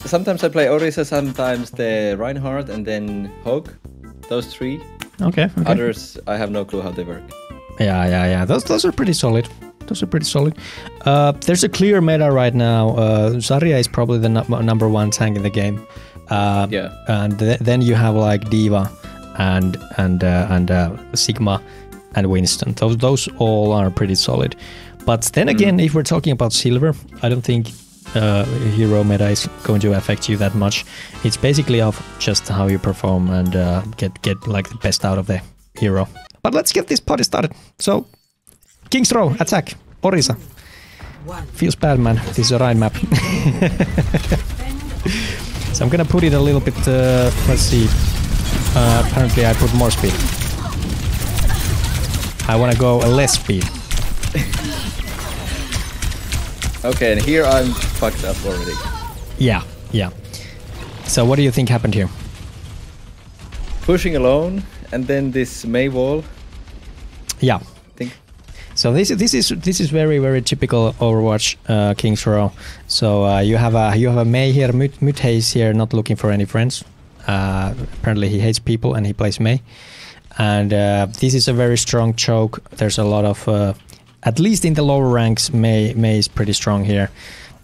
Sometimes I play Orisa, sometimes the Reinhardt, and then Hog. Those three. Okay. Others, I have no clue how they work. Yeah. Those are pretty solid. There's a clear meta right now. Zarya is probably the number one tank in the game. And then you have like Diva and Sigma and Winston. Those all are pretty solid. But then again, if we're talking about silver, I don't think hero meta is going to affect you that much. It's basically of just how you perform and get like the best out of the hero. But let's get this party started. So, King's Row, attack, Orisa. Feels bad, man. This is a Rhine map. So I'm gonna put it a little bit, let's see. Apparently I put more speed. I wanna go less speed. Okay, and here I'm fucked up already. Yeah. So what do you think happened here? Pushing alone, and then this Mei wall. Yeah. I think. So this is very typical Overwatch King's Row. So you have a Mei here, Mute is here, not looking for any friends. Apparently he hates people and he plays Mei. And this is a very strong choke. There's a lot of at least in the lower ranks, Mei is pretty strong here.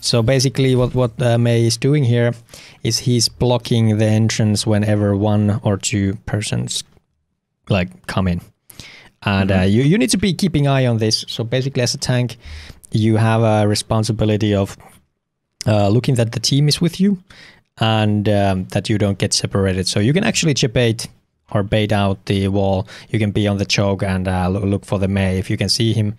So basically what Mei is doing here is he's blocking the entrance whenever one or two persons like come in. And you need to be keeping eye on this. So basically as a tank, you have a responsibility of looking that the team is with you and that you don't get separated. So you can actually chip bait or bait out the wall. You can be on the choke and look for the Mei. If you can see him,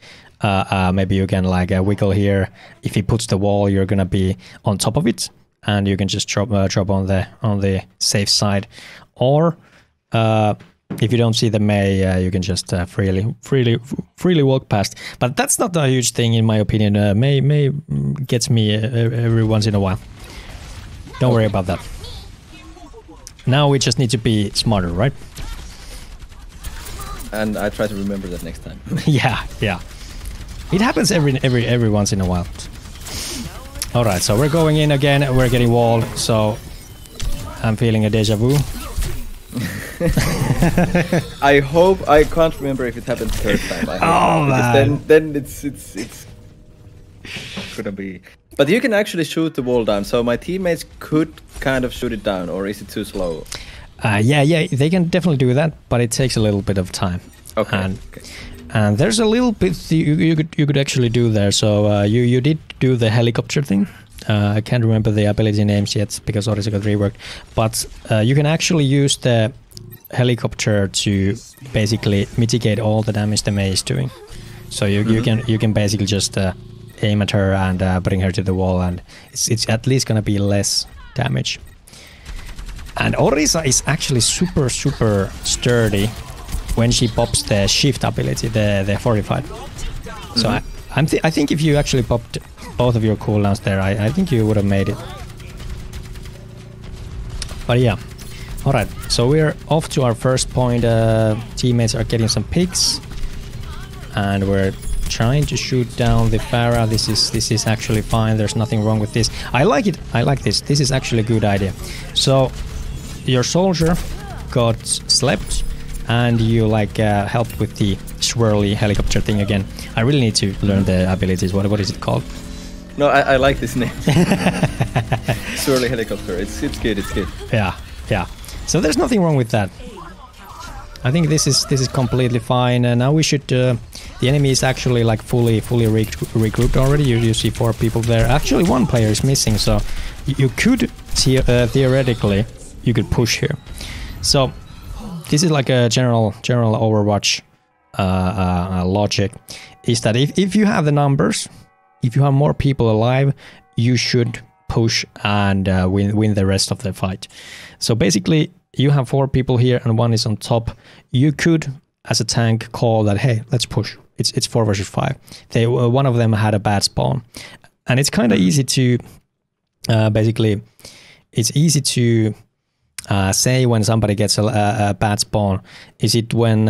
maybe you can like wiggle here. If he puts the wall, you're gonna be on top of it, and you can just drop on the safe side. Or if you don't see the Mei, you can just freely walk past. But that's not a huge thing in my opinion. Mei gets me every once in a while. Don't worry about that. Now we just need to be smarter, right? And I try to remember that next time. Yeah. It happens every once in a while. All right, so we're going in again. We're getting walled. So I'm feeling a deja vu. I hope I can't remember if it happened the third time. Man! Then it's gonna be. But you can actually shoot the wall down. So my teammates could kind of shoot it down, or is it too slow? Yeah, they can definitely do that, but it takes a little bit of time. Okay. And there's a little bit you could actually do there. So you did do the helicopter thing. I can't remember the ability names yet because Orisa got reworked. But you can actually use the helicopter to basically mitigate all the damage the Mei is doing. So you can basically just aim at her and bring her to the wall, and it's at least gonna be less damage. And Orisa is actually super sturdy when she pops the shift ability, the fortified. So I think if you actually popped both of your cooldowns there, I think you would have made it. But yeah, all right. So we're off to our first point. Teammates are getting some picks, and we're trying to shoot down the Pharah. This is actually fine. There's nothing wrong with this. I like it. I like this. This is actually a good idea. So your soldier got slept, and you like helped with the swirly helicopter thing again. I really need to learn the abilities. What is it called? No, I like this name. Swirly helicopter. It's good. It's good. Yeah. So there's nothing wrong with that. I think this is completely fine. Now we should. The enemy is actually like fully regrouped already. You see 4 people there. Actually, 1 player is missing. So you could theoretically you could push here. So this is like a general Overwatch logic. Is that if you have the numbers, if you have more people alive, you should push and win the rest of the fight. So basically, you have 4 people here and 1 is on top. You could, as a tank, call that, hey, let's push. It's 4 versus 5. One of them had a bad spawn, and it's kind of easy to basically. It's easy to say when somebody gets a bad spawn. Is it when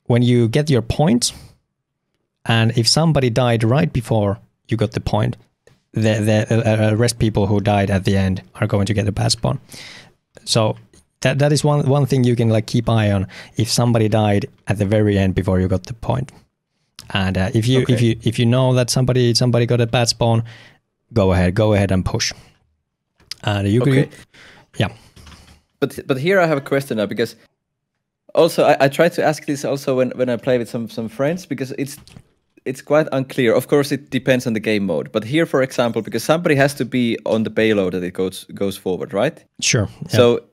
you get your point, and if somebody died right before you got the point, the rest people who died at the end are going to get a bad spawn. So that is one thing you can like keep eye on if somebody died at the very end before you got the point. And if you know that somebody got a bad spawn, go ahead and push. And you could, yeah. But here I have a question now, because also I try to ask this also when I play with some friends, because it's quite unclear. Of course, it depends on the game mode. But here, for example, because somebody has to be on the payload that it goes forward, right? Sure. Yeah. So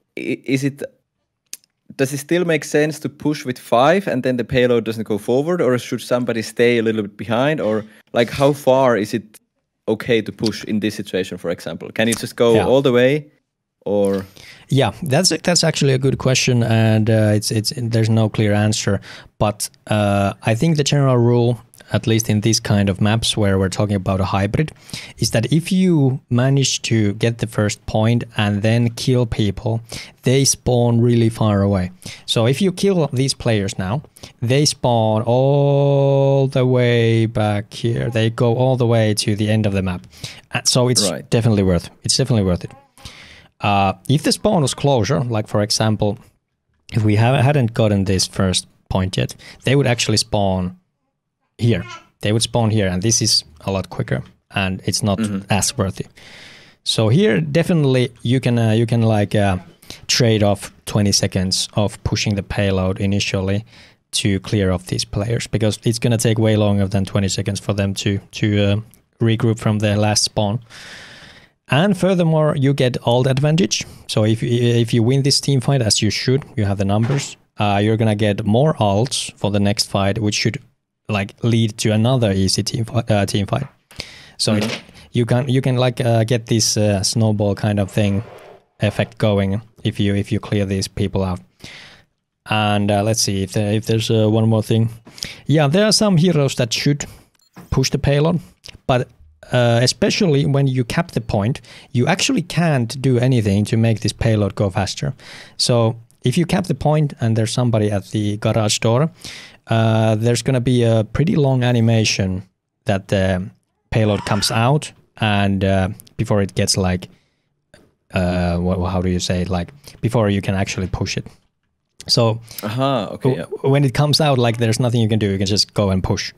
does it still make sense to push with 5 and then the payload doesn't go forward, or should somebody stay a little bit behind, or like how far is it okay to push in this situation, for example? Can you just go all the way, or? Yeah, that's actually a good question, and there's no clear answer. But I think the general rule, at least in this kind of maps where we're talking about a hybrid, is that if you manage to get the first point and then kill people, they spawn really far away. So if you kill these players now, they spawn all the way back here. They go all the way to the end of the map. So it's definitely worth it. It's definitely worth it. If the spawn was closer, like for example, if we hadn't gotten this first point yet, they would actually spawn here. They would spawn here, and this is a lot quicker, and it's not as worthy. So here, definitely, you can like trade off 20 seconds of pushing the payload initially to clear off these players, because it's gonna take way longer than 20 seconds for them to regroup from their last spawn. And furthermore, you get ult advantage. So if you win this team fight, as you should, you have the numbers, you're gonna get more ults for the next fight, which should like lead to another easy team fight. So you can like get this snowball kind of thing effect going if you clear these people out. And let's see if there's one more thing. Yeah, there are some heroes that should push the payload, but especially when you cap the point, you actually can't do anything to make this payload go faster. So if you cap the point and there's somebody at the garage door, there's going to be a pretty long animation that the payload comes out, and before it gets like, how do you say it? Like before you can actually push it. So when it comes out, like there's nothing you can do. You can just go and push,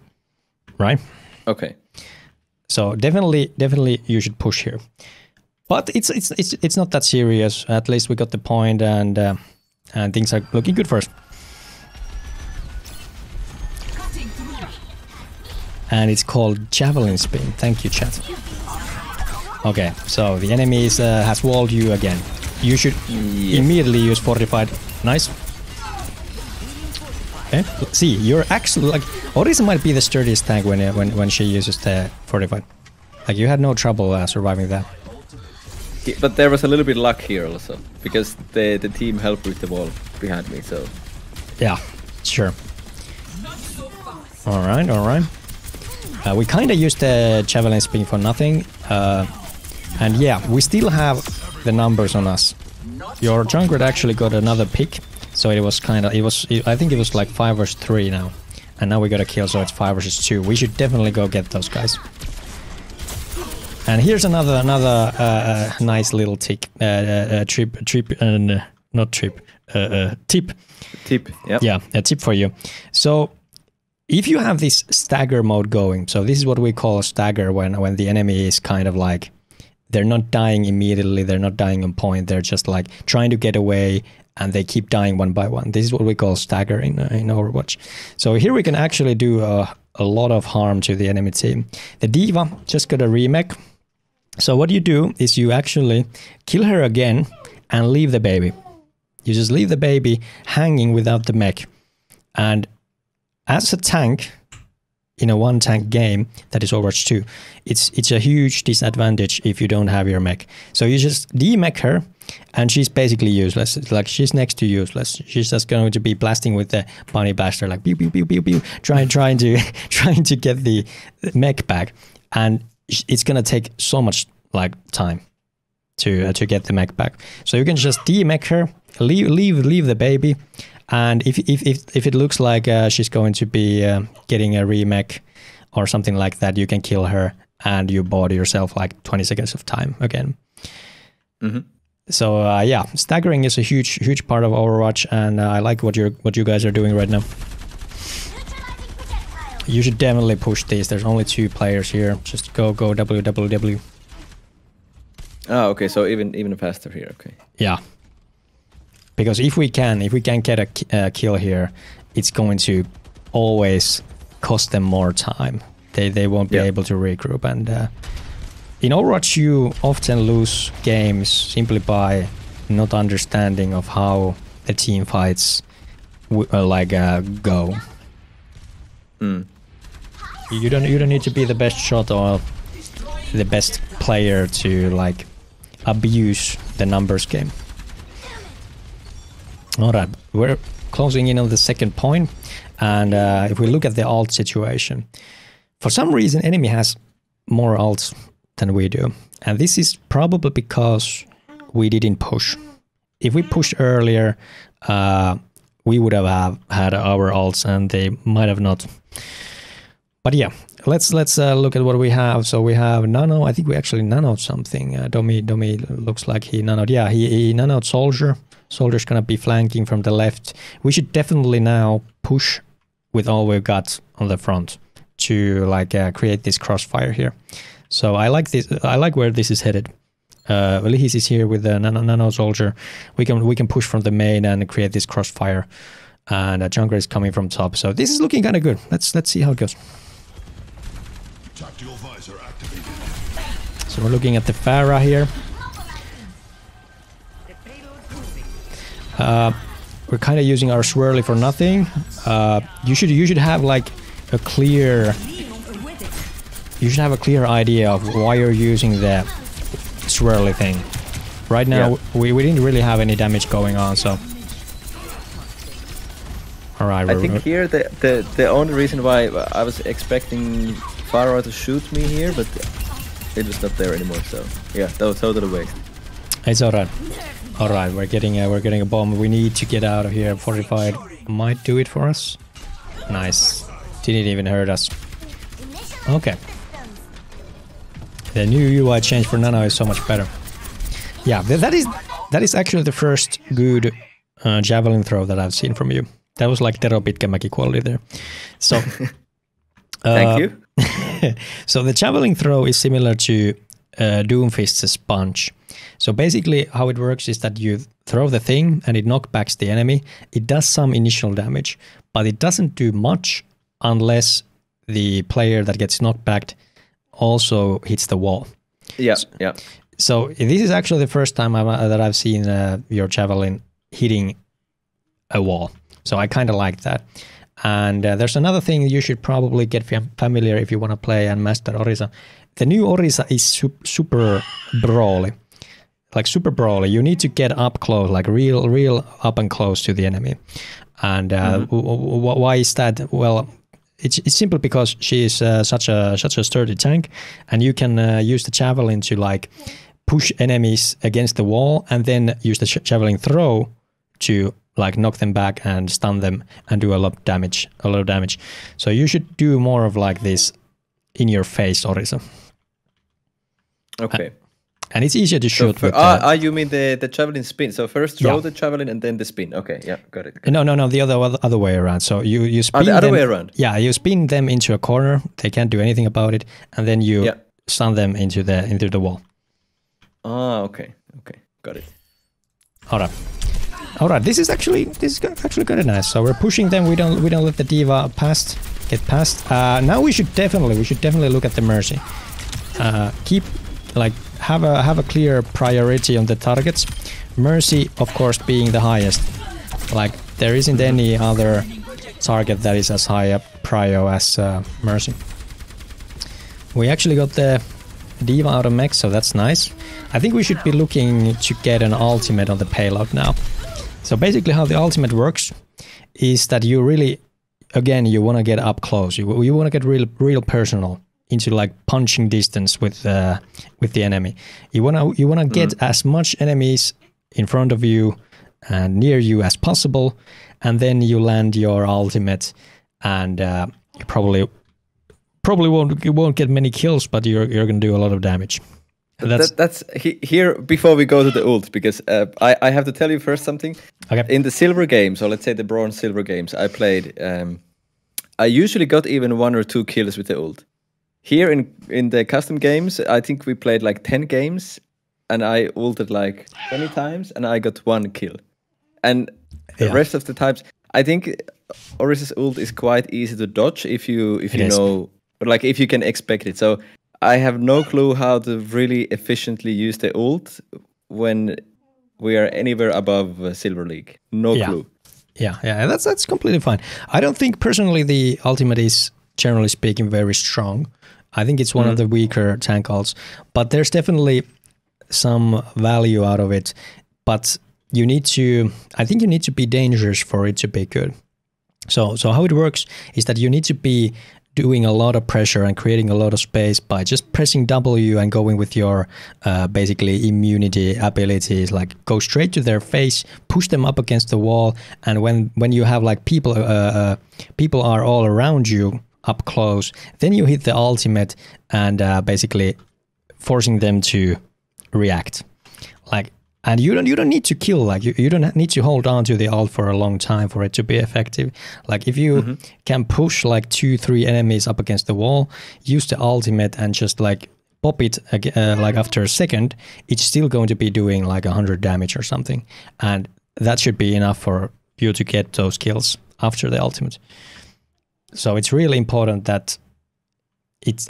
right? Okay. So definitely you should push here. But it's not that serious. At least we got the point, and things are looking good for us. And it's called javelin spin. Thank you, chat. Okay, so the enemy has walled you again. You should immediately use fortified. Nice. Okay. See, you're actually like Orisa might be the sturdiest tank when she uses the fortified. Like you had no trouble surviving that. Yeah, but there was a little bit luck here also, because the team helped with the wall behind me. So yeah, sure. All right. We kind of used the javelin spin for nothing, and yeah, we still have the numbers on us. Your jungler actually got another pick, so it was I think it was like 5 versus 3 now, and now we got a kill, so it's 5 versus 2. We should definitely go get those guys. And here's another nice little tip. Yeah, a tip for you. So if you have this stagger mode going, so this is what we call a stagger when the enemy is kind of like, they're not dying immediately, they're not dying on point, they're just like trying to get away and they keep dying one by one. This is what we call stagger in Overwatch. So here we can actually do a lot of harm to the enemy team. The D.Va just got a remake. So what you do is you actually kill her again and leave the baby. You just leave the baby hanging without the mech. And as a tank, in a one-tank game that is Overwatch 2, it's a huge disadvantage if you don't have your mech. So you just de-mech her, and she's basically useless. It's like she's next to useless. She's just going to be blasting with the bunny blaster, like pew pew pew pew pew, trying to get the mech back, and it's gonna take so much like time to get the mech back. So you can just de-mech her, leave the baby. And if it looks like she's going to be getting a remake or something like that, you can kill her and you bought yourself like 20 seconds of time again. So yeah, staggering is a huge part of Overwatch, and I like what you guys are doing right now. You should definitely push these. There's only 2 players here. Just go WWW. Oh, okay. So even faster here. Okay. Yeah. Because if we can get a kill here, it's going to always cost them more time. They won't be able to regroup. And in Overwatch, you often lose games simply by not understanding of how the team fights go. You don't need to be the best shot or the best player to like abuse the numbers game. All right, we're closing in on the second point, and if we look at the ult situation, for some reason enemy has more ults than we do, and this is probably because we didn't push. If we pushed earlier, we would have had our ults, and they might have not. But yeah, let's look at what we have. So we have nano. I think we actually nanoed something. Domi looks like he nanoed. Yeah, he nanoed soldier. Soldier's gonna be flanking from the left. We should definitely now push with all we've got on the front to like create this crossfire here. So I like this. I like where this is headed. Lihis is here with the nano soldier. We can push from the main and create this crossfire. And jungler is coming from top. So this is looking kind of good. Let's see how it goes. So we're looking at the Pharah here. We're kind of using our swirly for nothing. You should have like a clear. You should have a clear idea of why you're using the swirly thing. Right now, we didn't really have any damage going on, so. All right. I think here the only reason why I was expecting Pharah to shoot me here, but it was not there anymore. So yeah, that was totally waste. It's alright. Alright, we're getting a bomb. We need to get out of here. Fortified might do it for us. Nice. Didn't even hurt us. Okay. The new UI change for Nano is so much better. Yeah, that is actually the first good javelin throw that I've seen from you. That was like Tero Pitkämäki quality there. So thank you. So the javelin throw is similar to Doomfist's punch. So basically how it works is that you throw the thing and it knockbacks the enemy. It does some initial damage, but it doesn't do much unless the player that gets knockbacked also hits the wall. Yeah, So this is actually the first time that I've seen your javelin hitting a wall. So I kind of like that. And there's another thing you should probably get familiar if you want to play and master Orisa. The new Orisa is super brawly. Like super brawly. You need to get up close, like real up and close to the enemy. And why is that? Well, it's simply because she is such a sturdy tank, and you can use the javelin to like push enemies against the wall, and then use the javelin throw to like knock them back and stun them and do a lot of damage. So you should do more of like this in your face Orisa. Okay. And it's easier to shoot. So you mean the javelin spin? So first throw the javelin and then the spin. Okay, yeah, got it. No, the other way around. So you spin the other them, way around. Yeah, you spin them into a corner. They can't do anything about it, and then you stun them into the wall. Ah, okay, got it. All right. This is actually kind of nice. So we're pushing them. We don't let the diva get past. Now we should definitely look at the Mercy. Keep like have a clear priority on the targets. Mercy, of course, being the highest. Like there isn't any other target that is as high a prio as Mercy. We actually got the diva out of mech, so that's nice. I think we should be looking to get an ultimate on the payload now. So basically how the ultimate works is that you really, again, you want to get up close. You want to get real personal into like punching distance with the enemy. You wanna get as much enemies in front of you and near you as possible, and then you land your ultimate, and you probably probably won't get many kills, but you're gonna do a lot of damage. That's here before we go to the ult, because I have to tell you first something. Okay. In the silver games, or let's say the bronze silver games, I played. I usually got even 1 or 2 kills with the ult. Here in the custom games, I think we played like 10 games, and I ulted like 20 times, and I got 1 kill. And the rest of the times, I think Orisa's ult is quite easy to dodge if you know, like if you can expect it. So I have no clue how to really efficiently use the ult when we are anywhere above Silver League. No clue. Yeah, that's completely fine. I don't think personally the ultimate is, generally speaking, very strong. I think it's one of the weaker tank ults, but there's definitely some value out of it. But I think you need to be dangerous for it to be good. So how it works is that you need to be doing a lot of pressure and creating a lot of space by just pressing W and going with your basically immunity abilities, like go straight to their face, push them up against the wall, and when you have like people are all around you up close, then you hit the ultimate and basically forcing them to react. Like, and you don't need to kill, like you don't need to hold on to the ult for a long time for it to be effective. Like if you can push like 2-3 enemies up against the wall, use the ultimate and just like pop it like after a second, it's still going to be doing like 100 damage or something. And that should be enough for you to get those kills after the ultimate. So it's really important that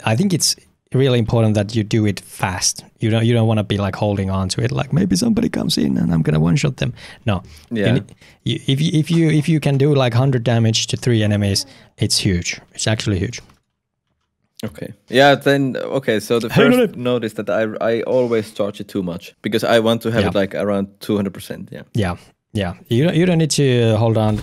I think it's really important that you do it fast. You don't want to be like holding on to it, like maybe somebody comes in and I'm gonna one-shot them. No. Yeah. If you can do like 100 damage to 3 enemies, it's huge. It's actually huge. Okay. Yeah. Then okay. So the first note is that I always charge it too much because I want to have it like around 200%. Yeah. Yeah. You don't need to hold on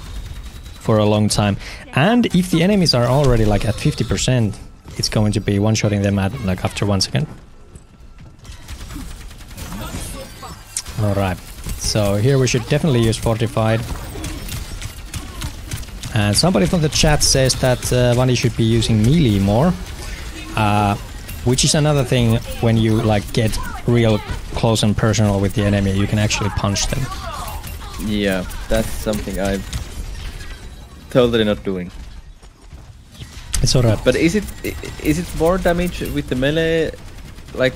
for a long time. And if the enemies are already like at 50%, it's going to be one-shotting them at like after 1 second. All right. So here we should definitely use fortified. And somebody from the chat says that Vani should be using melee more, which is another thing. When you like get real close and personal with the enemy, you can actually punch them. Yeah, that's something I'm totally not doing. It's alright. But is it more damage with the melee, like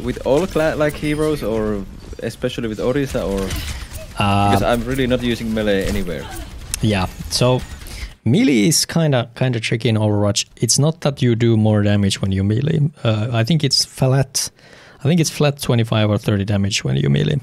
with all like heroes, or especially with Orisa, or because I'm really not using melee anywhere. Yeah. So melee is kind of tricky in Overwatch. It's not that you do more damage when you melee. I think it's flat. I think it's flat 25 or 30 damage when you melee.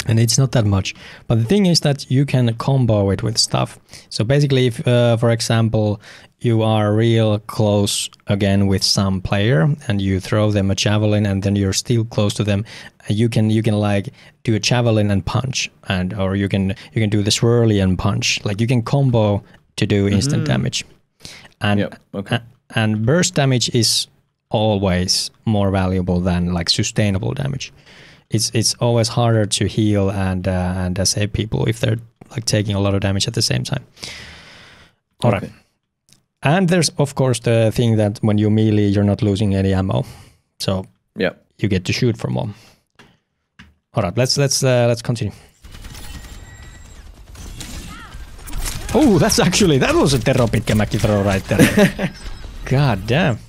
And it's not that much. But the thing is that you can combo it with stuff. So basically, if, for example, you are real close again with some player and you throw them a javelin and then you're still close to them, you can like do a javelin and punch, or you can do the swirly and punch. Like you can combo to do instant damage. And and burst damage is always more valuable than like sustainable damage. It's always harder to heal and save people if they're like taking a lot of damage at the same time. All right. And there's of course the thing that when you melee, you're not losing any ammo, so you get to shoot for more. All right, let's continue. Oh, that was a Tero Pitkämäki throw right there. God damn.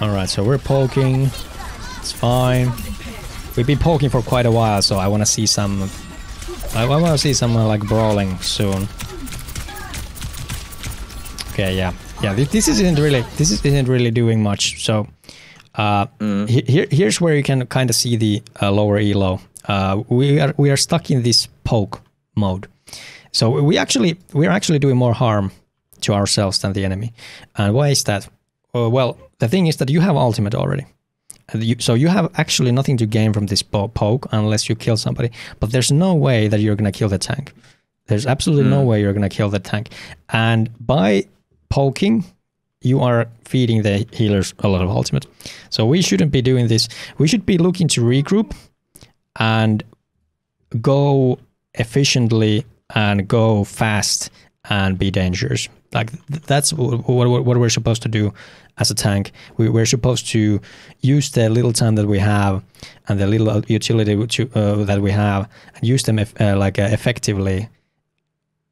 Alright, so we're poking. It's fine. We've been poking for quite a while, so I want to see some... I want to see some like brawling soon. Okay, yeah. This isn't really doing much. So here's where you can kind of see the lower elo. We are stuck in this poke mode. So we're actually doing more harm to ourselves than the enemy. And why is that? Well, the thing is that you have ultimate already. So you have actually nothing to gain from this poke unless you kill somebody. But there's no way that you're going to kill the tank. There's absolutely no way you're going to kill the tank. And by poking, you are feeding the healers a lot of ultimate. So we shouldn't be doing this. We should be looking to regroup and go efficiently and go fast and be dangerous. Like that's what we're supposed to do as a tank. We're supposed to use the little time that we have and the little utility that we have and use them effectively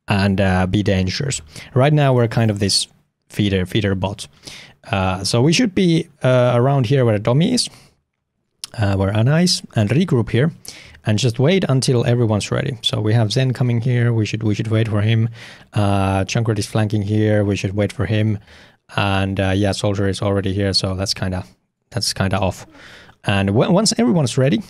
and be dangerous. Right now we're kind of this feeder bot. So we should be around here where Domi is, where Anna is, and regroup here and just wait until everyone's ready. So we have Zen coming here. We should wait for him. Junkrat is flanking here. We should wait for him. And yeah, Soldier is already here. So that's kind of off. And once everyone's ready,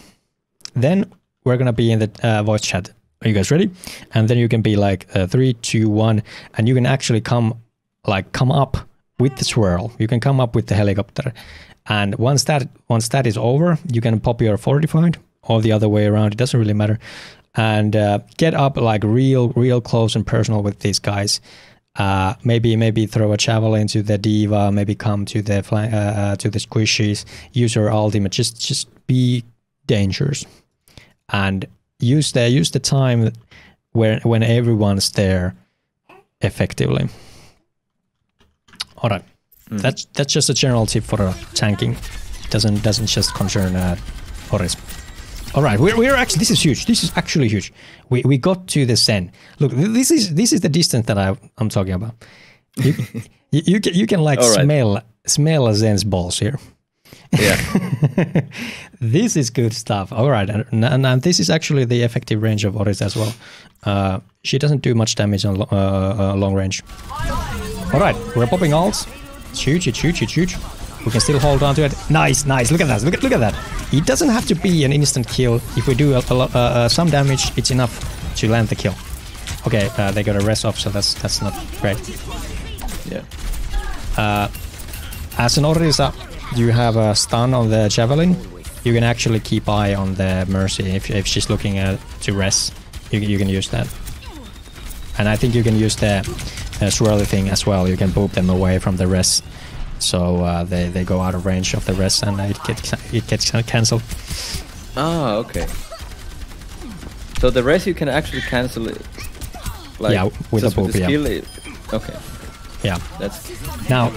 then we're gonna be in the voice chat. Are you guys ready? And then you can be like 3, 2, 1, and you can actually come up with the swirl. You can come up with the helicopter. And once that is over, you can pop your fortified or the other way around. It doesn't really matter. And get up like real close and personal with these guys. Maybe throw a javelin to the diva. Maybe come to the squishies. Use your ultimate. Just be dangerous. And use the time when everyone's there effectively. All right. That's just a general tip for tanking. Doesn't just concern Orisa. All right, we're actually, this is huge. This is actually huge. We got to the Zen. Look, this is the distance that I'm talking about. You can like smell Zen's balls here. Yeah. This is good stuff. All right, and this is actually the effective range of Orisa as well. She doesn't do much damage on long range. All right, we're popping ults. It's huge. We can still hold on to it. Nice. Look at that. Look at that. It doesn't have to be an instant kill. If we do some damage, it's enough to land the kill. Okay, they got a rest off, so that's not great. Yeah. As an Orisa, you have a stun on the javelin. You can actually keep eye on the Mercy if she's looking to rest. You can use that. And I think you can use the swirly thing as well. You can boop them away from the rest. So they go out of range of the rest and it gets cancelled. Ah, okay. So the rest you can actually cancel it. Like, yeah, with a boop, yeah. Okay. Yeah. That's now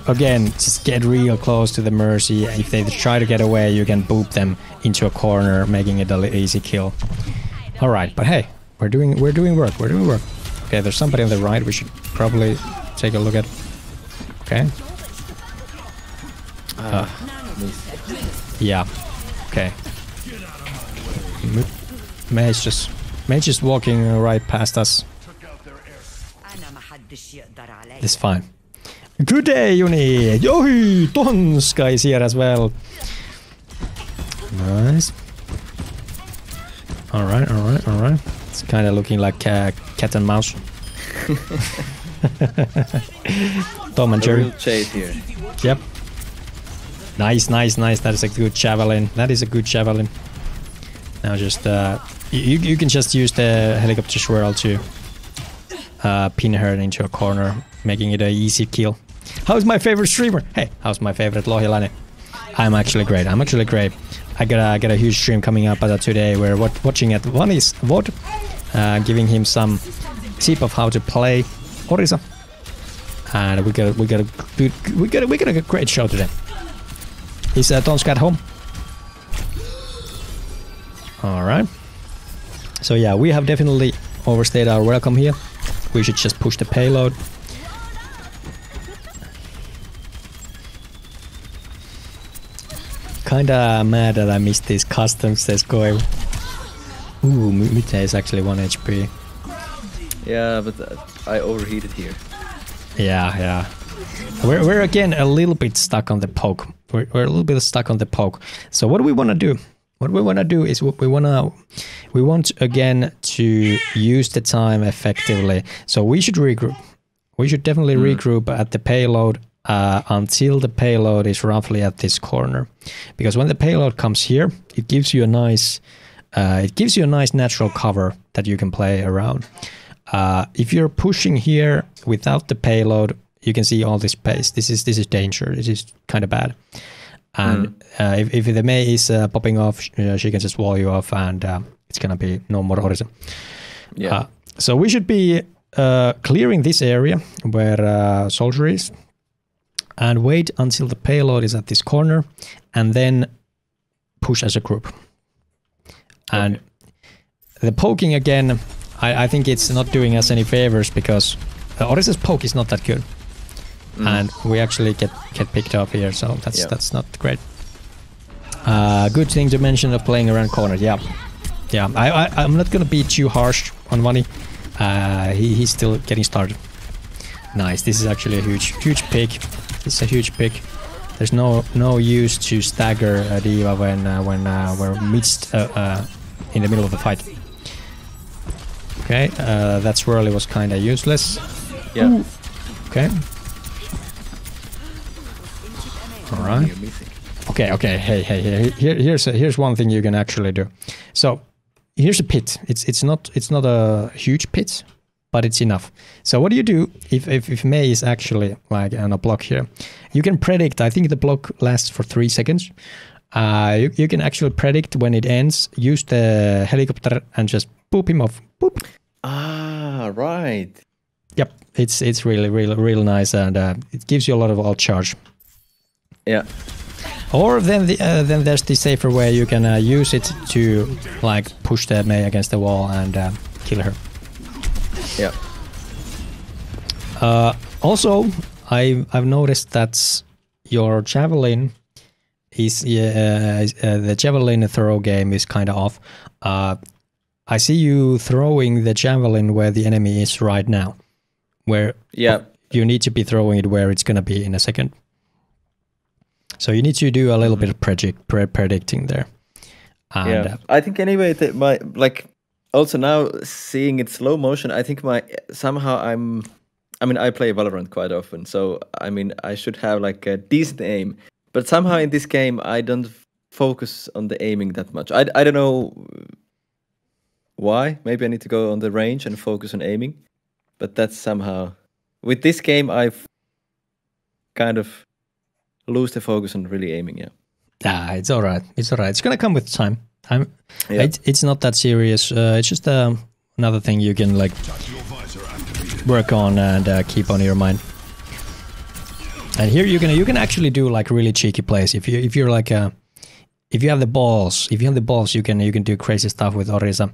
again, just get real close to the Mercy. If they try to get away, you can boop them into a corner, making it an easy kill. All right, but hey, we're doing work. Okay, there's somebody on the right. We should probably take a look at. Okay. Yeah. Okay. Mage's just walking right past us. It's fine. Good day, Uni! Yohi! Tonska is here as well. Nice. Alright. It's kind of looking like cat and mouse. Tom and Jerry. A real chase here. Yep. Nice. That is a good javelin. Now just you can just use the helicopter swirl to pin her into a corner, making it an easy kill. How's my favorite streamer? Hey, how's my favorite Lohilane? I'm actually great. I got a huge stream coming up today. We're watching it. One is VOD, giving him some tip of how to play Orisa, and we got a great show today. Is Tonska at home? All right. So yeah, we have definitely overstayed our welcome here. We should just push the payload. Kinda mad that I missed these customs, says Koi. Ooh, Mute is actually 1 HP. Yeah, but I overheated here. Yeah. We're again a little bit stuck on the poke. We're a little bit stuck on the poke. So what do we want to do? What we want to do is we want again to use the time effectively. So we should regroup. We should definitely regroup at the payload until the payload is roughly at this corner, because when the payload comes here, it gives you a nice natural cover that you can play around. If you're pushing here without the payload, you can see all this space. This is danger. This is kind of bad. And if the Mei is popping off, she can just wall you off, and it's gonna be no more Orisa. Yeah. So we should be clearing this area where soldier is, and wait until the payload is at this corner, and then push as a group. And the poking again, I think it's not doing us any favors because Orisa's poke is not that good, and we actually get picked up here, so that's not great. Good thing to mention of playing around corner. Yeah. I'm not gonna be too harsh on Vani. He's still getting started. Nice. This is actually a huge pick. It's a huge pick. There's no use to stagger a D.Va when we're midst in the middle of the fight. Okay, that swirly was kind of useless. Yeah. Ooh. Okay. All right. Okay. Hey. Here's one thing you can actually do. So here's a pit. It's not a huge pit, but it's enough. So what do you do if Mei is actually like on a block here? You can predict. I think the block lasts for 3 seconds. You can actually predict when it ends. Use the helicopter and just boop him off. Boop. Ah, right. Yep. It's really nice, and it gives you a lot of alt charge. Yeah. Or then there's the safer way. You can use it to like push the Mei against the wall and kill her. Yeah. Also, I've noticed that your javelin is the javelin throw game is kind of off. I see you throwing the javelin where the enemy is right now, where you need to be throwing it where it's gonna be in a second. So you need to do a little bit of predicting there. And, I think anyway that my like also now seeing it slow motion, I think I play Valorant quite often, so I mean I should have like a decent aim, but somehow in this game I don't focus on the aiming that much. I don't know why. Maybe I need to go on the range and focus on aiming, but that's somehow with this game I've kind of lose the focus on really aiming. It's all right. It's gonna come with time. It's not that serious. It's just another thing you can like work on and keep on your mind. And here you can actually do like really cheeky plays. If you're like if you have the balls, you can do crazy stuff with Orisa.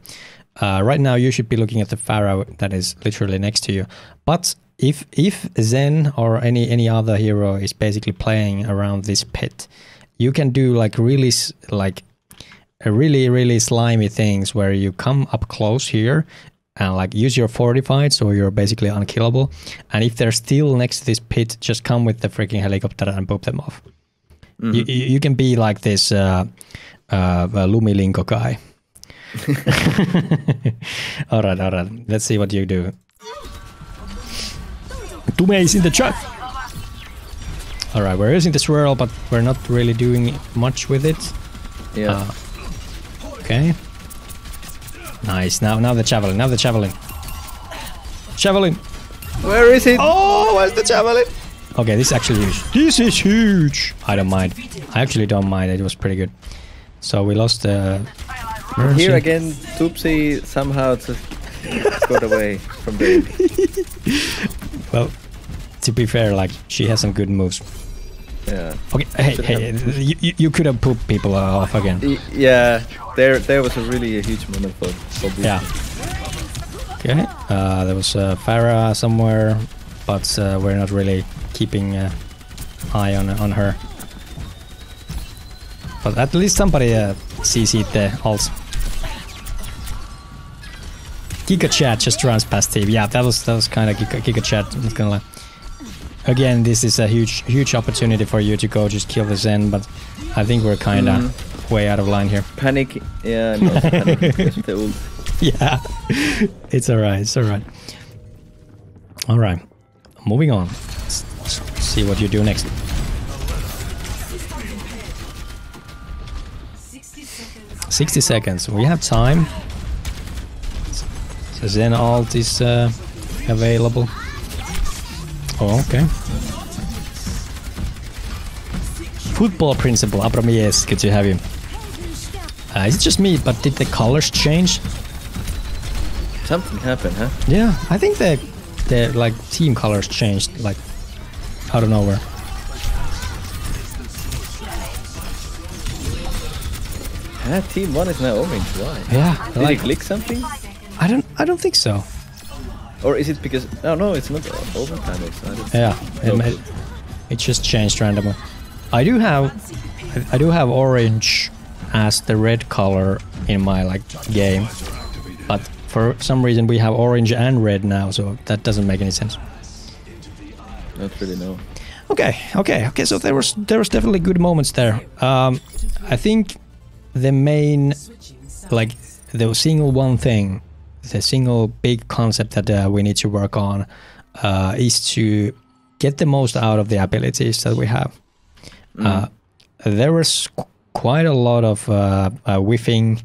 Right now you should be looking at the Pharaoh that is literally next to you. But if Zen or any other hero is basically playing around this pit, you can do like really slimy things where you come up close here and like use your fortified, so you're basically unkillable. And if they're still next to this pit, just come with the freaking helicopter and boop them off. You can be like this Lumilinko guy. All right. Let's see what you do. Tume is in the chat. All right, we're using the swirl, but we're not really doing much with it. Yeah. Okay. Nice. Now the javelin. Javelin. Where is it? Oh, where's the javelin? Okay, this is actually huge. This is huge. I don't mind. I actually don't mind. It was pretty good. So we lost the. Here again, Toopsy somehow got away from the. Well, to be fair, like she has some good moves. Yeah. Okay. Hey, you could have pooped people off again. Yeah. There was a really huge moment for this. Yeah. Okay. There was Farah somewhere, but we're not really keeping eye on her. But at least somebody CC'd the ult. Giga Chat just runs past him. Yeah, that was kind of Giga Chat. I'm not gonna lie. Again, this is a huge opportunity for you to go just kill the Zen, but I think we're kind of way out of line here. Panic. Yeah, I'm also panicking because of the ult. Yeah, it's alright. All right, moving on. Let's see what you do next. 60 seconds. We have time. So Zen ult is available. Oh, okay. Football principle, Abram, yes, good to have you. Is it just me, but did the colors change? Something happened, huh? Yeah, I think the the like team colors changed like out of nowhere. Team 1 is now orange. Why? Yeah. Did he click something? I don't think so. Or is it because no, it's not overtime. Yeah, it just changed randomly. I do have orange as the red color in my like game, but for some reason we have orange and red now, so that doesn't make any sense. Not really, no. Okay. So there was definitely good moments there. I think the main, like the single big concept that we need to work on is to get the most out of the abilities that we have. There was quite a lot of whiffing.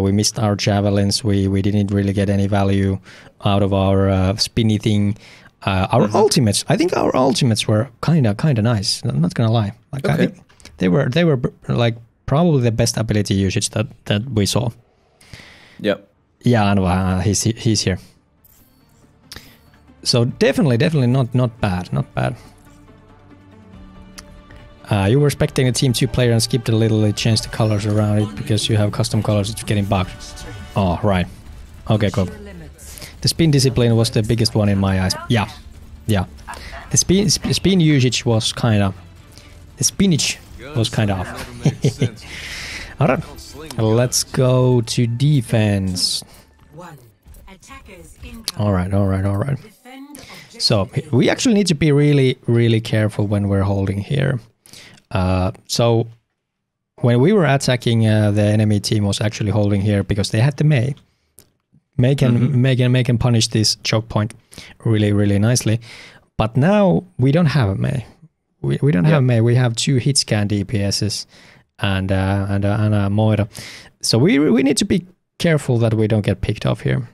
We missed our javelins. We didn't really get any value out of our spinny thing. Our ultimates, I think our ultimates were kind of nice. I'm not gonna lie. Like I think they were like probably the best ability usage that we saw. Yep. Yeah, no, he's here. So definitely not bad. You were expecting a team 2 player and skipped a little. It changed the colors around it because you have custom colors. It's getting bugged. Oh, right. Okay, cool. The spin discipline was the biggest one in my eyes. Yeah. The spin usage was kind of... The spinach was kind of off. Alright. Let's go to defense. Alright. So, we actually need to be really careful when we're holding here. So, when we were attacking, the enemy team was actually holding here because they had the Mei. Mei can punish this choke point really nicely. But now we don't have a Mei. We don't have a Mei. We have 2 hit scan DPSs and a Moira. So we need to be careful that we don't get picked off here.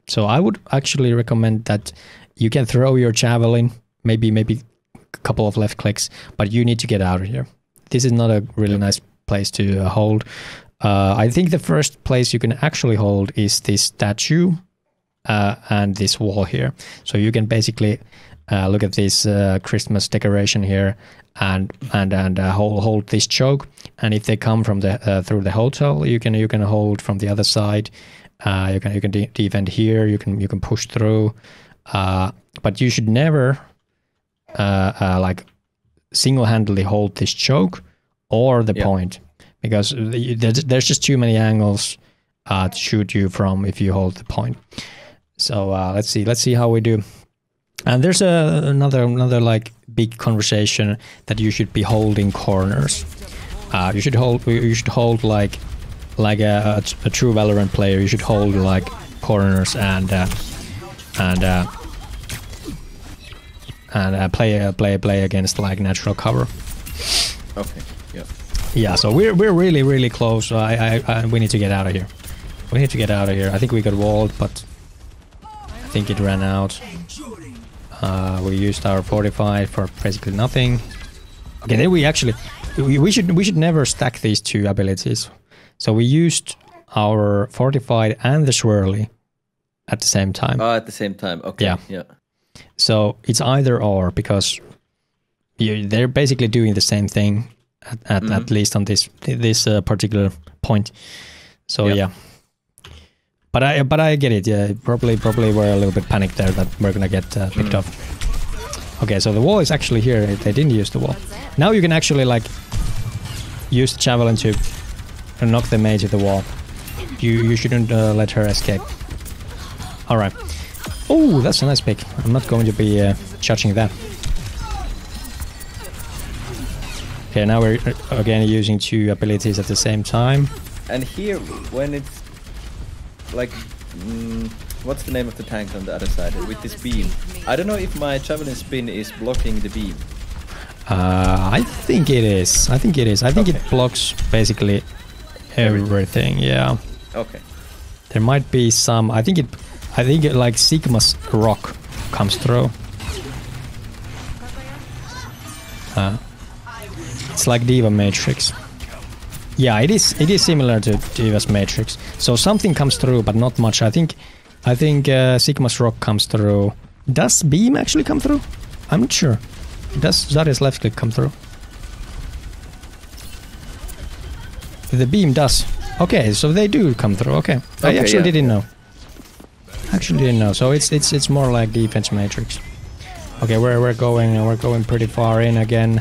So I would actually recommend that you can throw your javelin, maybe a couple of left clicks, but you need to get out of here. This is not a really nice place to hold. I think the first place you can actually hold is this statue and this wall here. So you can basically look at this Christmas decoration here and hold this choke. And if they come from the through the hotel, you can hold from the other side. You can defend here. You can push through, but you should never like single-handedly hold this choke or the point. Because there's just too many angles to shoot you from if you hold the point. So let's see how we do. And there's another like big conversation that you should be holding corners. You should hold like a true Valorant player. You should hold like corners and play against like natural cover. Okay. Yeah. Yeah, so we're really close. We need to get out of here. I think we got walled, but I think it ran out. We used our fortified for basically nothing. Okay, then we should never stack these 2 abilities. So we used our fortified and the swirly at the same time. At the same time. Okay. Yeah. So it's either or because they're basically doing the same thing. At least on this particular point, so yeah. But I get it. Yeah, probably we're a little bit panicked there that we're gonna get picked off. Okay, so the wall is actually here. They didn't use the wall. Now you can actually like use the javelin to knock the Mei to the wall. You shouldn't let her escape. All right. Oh, that's a nice pick. I'm not going to be judging that. Okay, now we're again using 2 abilities at the same time. And here, when it's like, what's the name of the tank on the other side with this beam? I don't know if my javelin spin is blocking the beam. I think it is. I think it blocks basically everything. Yeah. Okay. There might be some. I think it like Sigma's rock comes through. It's like Diva Matrix. Yeah, it is similar to Diva's Matrix. So something comes through, but not much. I think Sigma's rock comes through, Does beam actually come through? I'm not sure. Does Zarya's left click come through? The beam does. Okay, so they do come through. Okay, I actually didn't know. Actually didn't know. So it's more like defense matrix. Okay, we're going pretty far in again.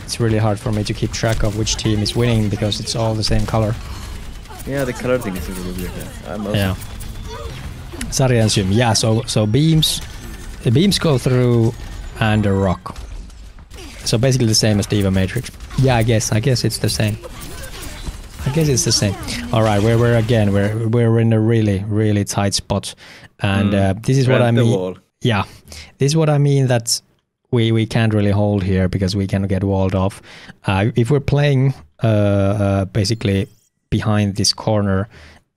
It's really hard for me to keep track of which team is winning because it's all the same color. Yeah, the color thing is really weird. Yeah. Zarya and Sim. Yeah, so beams. The beams go through and a rock. So basically the same as Diva Matrix. Yeah, I guess it's the same. I guess it's the same. All right, we're in a really tight spot, and this is what I mean. Wall. Yeah, this is what I mean that we can't really hold here because we can get walled off. If we're playing basically behind this corner,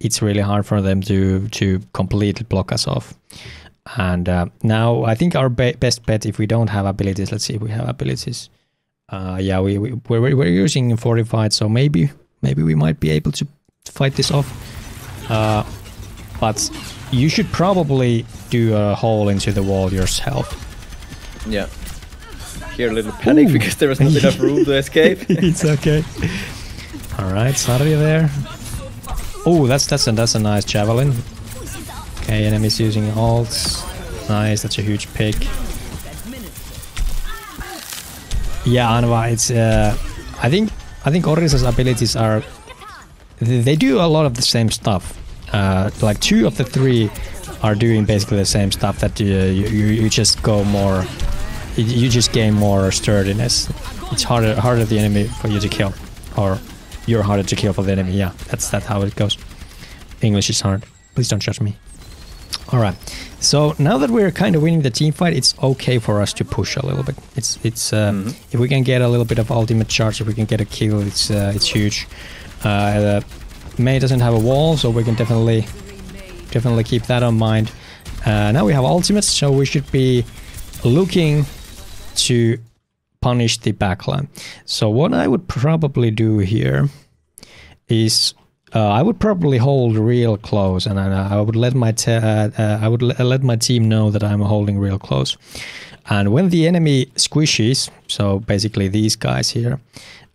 it's really hard for them to completely block us off. And now I think our best bet, if we don't have abilities, let's see if we have abilities. Yeah, we're using fortified, so maybe we might be able to fight this off. But you should probably do a hole into the wall yourself. Yeah. Here a little panic because there was not enough room to escape. It's okay. All right, Zarya there. Oh, that's a nice javelin. Okay, enemies using ults. Nice, that's a huge pick. Yeah, Anva, it's I think Orisa's abilities are they do a lot of the same stuff. Like 2 of the 3 are doing basically the same stuff that you just go more. You just gain more sturdiness. It's harder the enemy for you to kill, or you're harder to kill for the enemy. Yeah, that's how it goes. English is hard. Please don't judge me. All right. So now that we're kind of winning the team fight, it's okay for us to push a little bit. It's if we can get a little bit of ultimate charge, if we can get a kill, it's huge. Mei doesn't have a wall, so we can definitely keep that in mind. Now we have ultimates, so we should be looking to punish the backline. So what I would probably do here is I would probably hold real close, and I would let my let my team know that I'm holding real close. And when the enemy squishes, so basically these guys here,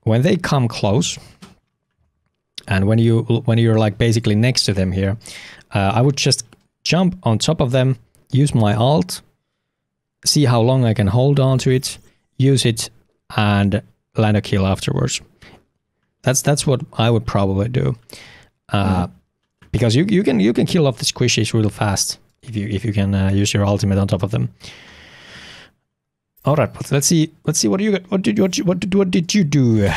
when they come close, and when you're like basically next to them here, I would just jump on top of them, use my ult, see how long I can hold on to it, use it, and land a kill afterwards. That's what I would probably do, because you can kill off the squishies real fast if you can use your ultimate on top of them. All right, but let's see what did you do?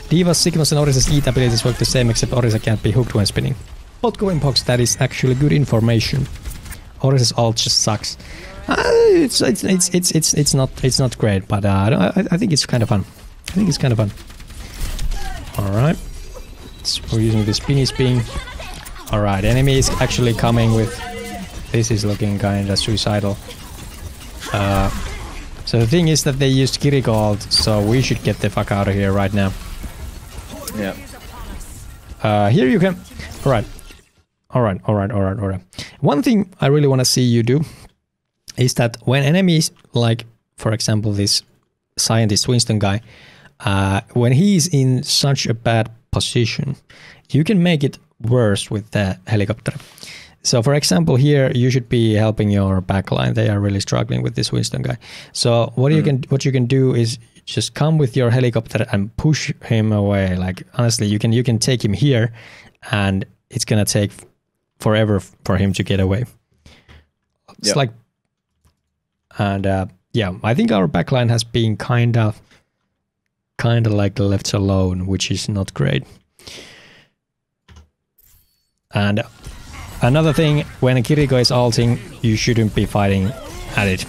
Diva's, Sigma's, and Orisa's EAT abilities work the same, except Orisa can't be hooked when spinning. But going Pox, that is actually good information. Orisa's ult just sucks. It's not great, but I think it's kind of fun. Alright. So we're using the spinny spin. Alright, enemy is actually coming with... This is looking kinda suicidal. So the thing is that they used Kiriko ult, so we should get the fuck out of here right now. Yeah. Here you can... Alright. One thing I really want to see you do is that when enemies, like, for example, this scientist Winston guy, when he's in such a bad position, you can make it worse with the helicopter. So, for example, here you should be helping your backline. They are really struggling with this Winston guy. So, what you can do is just come with your helicopter and push him away. Like, honestly, you can take him here, and it's gonna take forever for him to get away. It's like, and yeah, I think our backline has been kind of like left alone, which is not great. And another thing, when Kiriko is ulting, you shouldn't be fighting at it.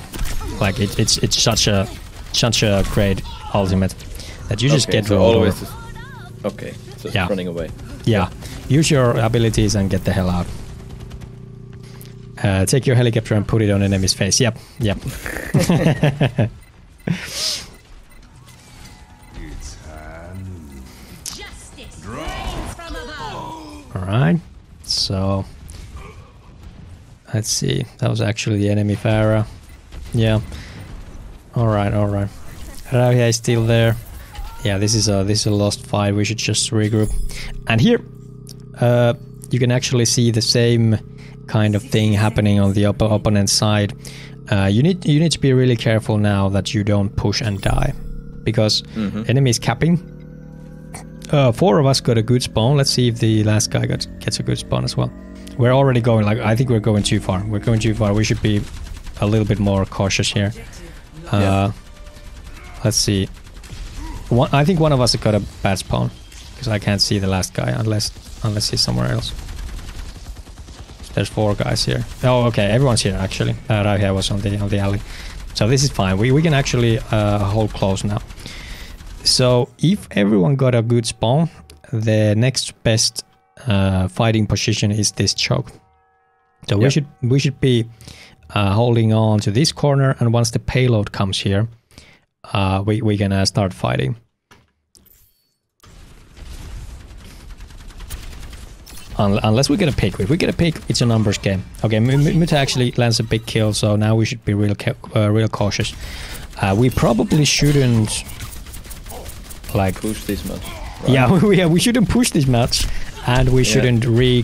Like it's such a great ultimate that you just get rolled over. Okay, so it's running away. Yeah, use your abilities and get the hell out. Take your helicopter and put it on enemy's face. Yep. Alright, so Let's see. That was actually the enemy Pharah. Yeah. All right. Rauhia is still there. Yeah, this is a lost fight. We should just regroup. And here, you can actually see the same kind of thing happening on the opponent's side. You need to be really careful now that you don't push and die, because enemy is capping. 4 of us got a good spawn. Let's see if the last guy gets a good spawn as well. We're already going, like, I think we're going too far. We're going too far. We should be a little bit more cautious here. Let's see. I think one of us got a bad spawn, because I can't see the last guy unless he's somewhere else. There's 4 guys here. Oh, okay, everyone's here actually. Rauhia was on the alley, so this is fine. We can actually hold close now. So if everyone got a good spawn, the next best fighting position is this choke. So we should be holding on to this corner, and once the payload comes here, we can start fighting. Unless we get a pick. If we get a pick, it's a numbers game. Okay, Muta actually lands a big kill, so now we should be real cautious. We probably shouldn't like push this match. Right? Yeah, we shouldn't push this match, and we shouldn't fall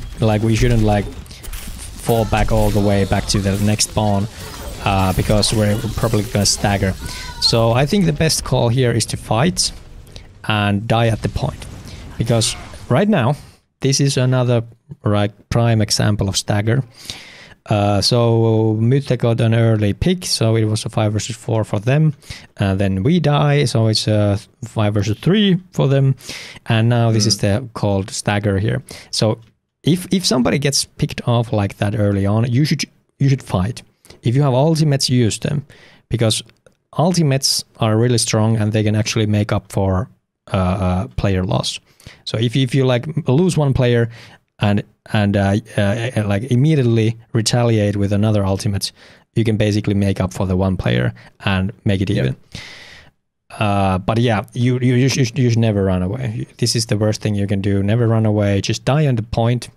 back all the way back to the next spawn, because we're probably gonna stagger. So I think the best call here is to fight and die at the point, because right now this is another prime example of stagger. So Mythe got an early pick, so it was a 5 versus 4 for them. Then we die, so it's a 5 versus 3 for them. And now this is the called stagger here. So if somebody gets picked off like that early on, you should fight. If you have ultimates, use them, because ultimates are really strong and they can actually make up for player loss. So if you like lose one player and like immediately retaliate with another ultimate, you can basically make up for the one player and make it even. But yeah, you should never run away. This is the worst thing you can do. Never run away. Just die on the point,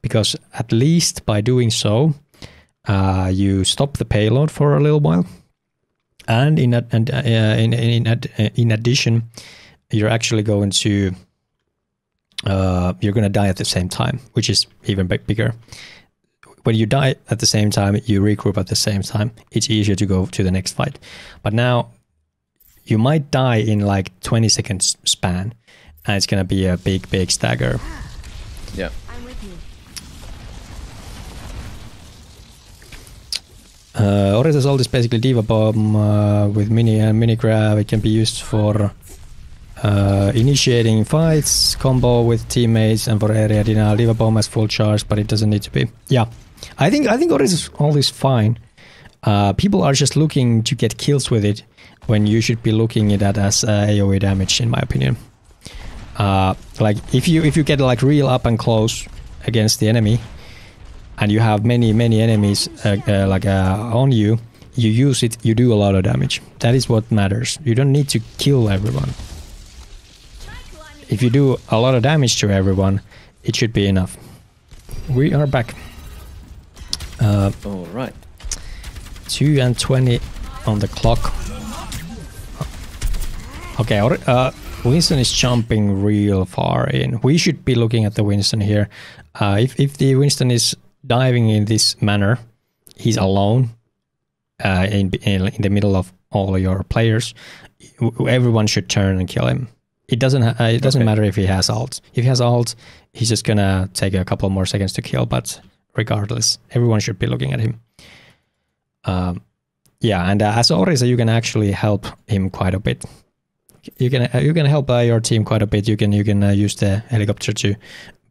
because at least by doing so, you stop the payload for a little while. And in addition, you're actually going to you're going to die at the same time, which is even bigger. When you die at the same time, you regroup at the same time. It's easier to go to the next fight. But now you might die in like 20 seconds span, and it's going to be a big stagger. Yeah. I'm with you. Orisa's ult is basically Diva Bomb with mini and mini grab. It can be used for initiating fights, combo with teammates, and for area denial. Diva Bomb has full charge, but it doesn't need to be. Yeah, I think Orisa's ult is fine. People are just looking to get kills with it, when you should be looking at it as AoE damage, in my opinion. Like if you get like real up and close against the enemy, and you have many enemies on you, you use it, you do a lot of damage. That is what matters. You don't need to kill everyone. If you do a lot of damage to everyone, it should be enough. We are back. All right. 2:20 on the clock. Okay, Winston is jumping real far in. We should be looking at the Winston here. If the Winston is diving in this manner, he's alone in the middle of all your players. Everyone should turn and kill him. It doesn't matter if he has ult. If he has ult, he's just gonna take a couple more seconds to kill. But regardless, everyone should be looking at him. Yeah, and as Orisa, you can actually help him quite a bit. You can help your team quite a bit. You can use the helicopter to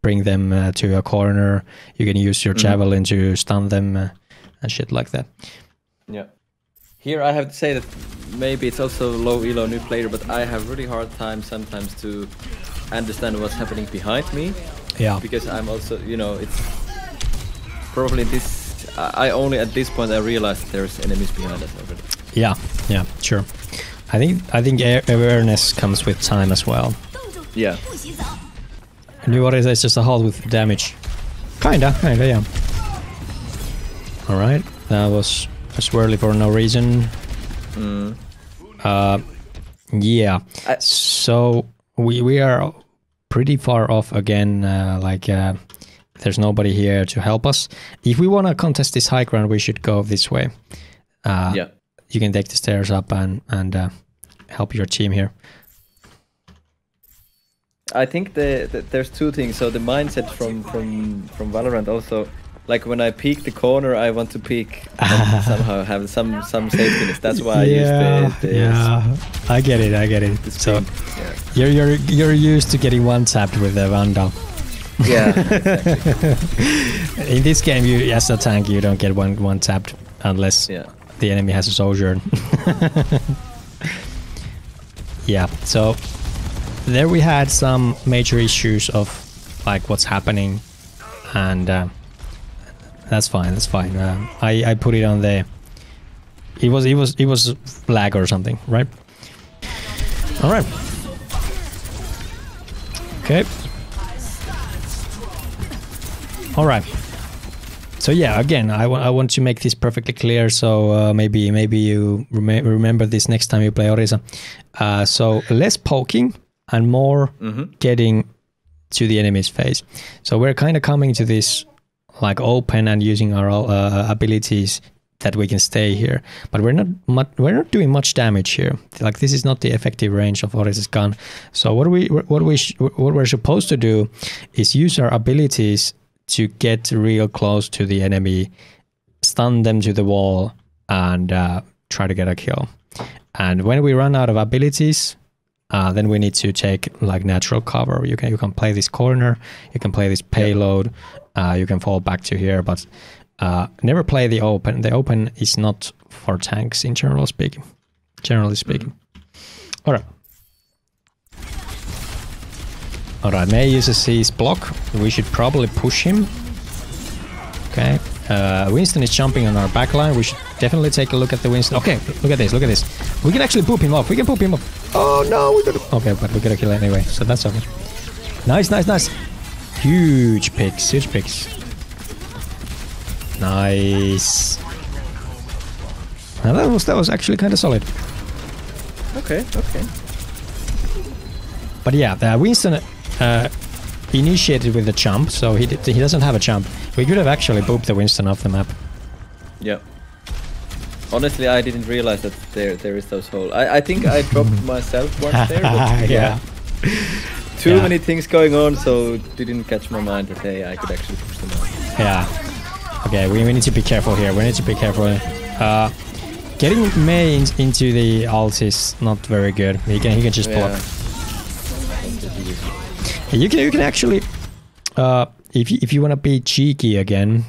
bring them to a corner. You can use your javelin to stun them and shit like that. Yeah. Here I have to say that maybe it's also low elo new player, but I have really hard time sometimes to understand what's happening behind me. Yeah. Because I'm also, it's probably this. I only at this point I realized there's enemies behind us already. Yeah, sure. I think awareness comes with time as well. Yeah. New Orisa is just a halt with damage. Kinda, yeah. All right, that was swirly for no reason. Yeah. So we are pretty far off again. There's nobody here to help us. If we want to contest this high ground, we should go this way. Yeah. You can take the stairs up and help your team here. I think there's two things. So the mindset from Valorant also, like when I peek the corner, I want to peek and somehow have some safety. That's why I use the yeah. I get it. So you're used to getting one tapped with the Vandal. Yeah. Exactly. In this game, you as a tank, you don't get one tapped unless the enemy has a sojourn. Yeah. So there we had some major issues of like what's happening, and that's fine. I put it on the. It was lag or something, right? All right. Okay. All right. So yeah, again, I want to make this perfectly clear. So maybe you remember this next time you play Orisa. So less poking and more getting to the enemy's face. So we're kind of coming to this like open and using our abilities that we can stay here, but we're not doing much damage here. Like this is not the effective range of Orisa's gun. So what we're supposed to do is use our abilities to get real close to the enemy, stun them to the wall, and try to get a kill. And when we run out of abilities, then we need to take like natural cover. You can play this corner, you can play this payload, you can fall back to here, but never play the open. The open is not for tanks in generally speaking. All right. Alright, Mei uses his block. We should probably push him. Okay. Winston is jumping on our backline. We should definitely take a look at the Winston. Okay, look at this. We can actually poop him off. Oh no, we gotta... Okay, but we gotta kill anyway, so that's okay. Nice. Huge picks. Nice. Now that was actually kind of solid. Okay. But yeah, the Winston initiated with a jump, so he doesn't have a jump. We could have actually booped the Winston off the map. Yeah. Honestly, I didn't realize that there is those holes. I think I dropped myself once there. But yeah. Too many things going on, so it didn't catch my mind that hey, I could actually push them out. Yeah. Okay, we need to be careful here. Getting Mei into the ult is not very good. He can just block. You can actually, if you want to be cheeky again,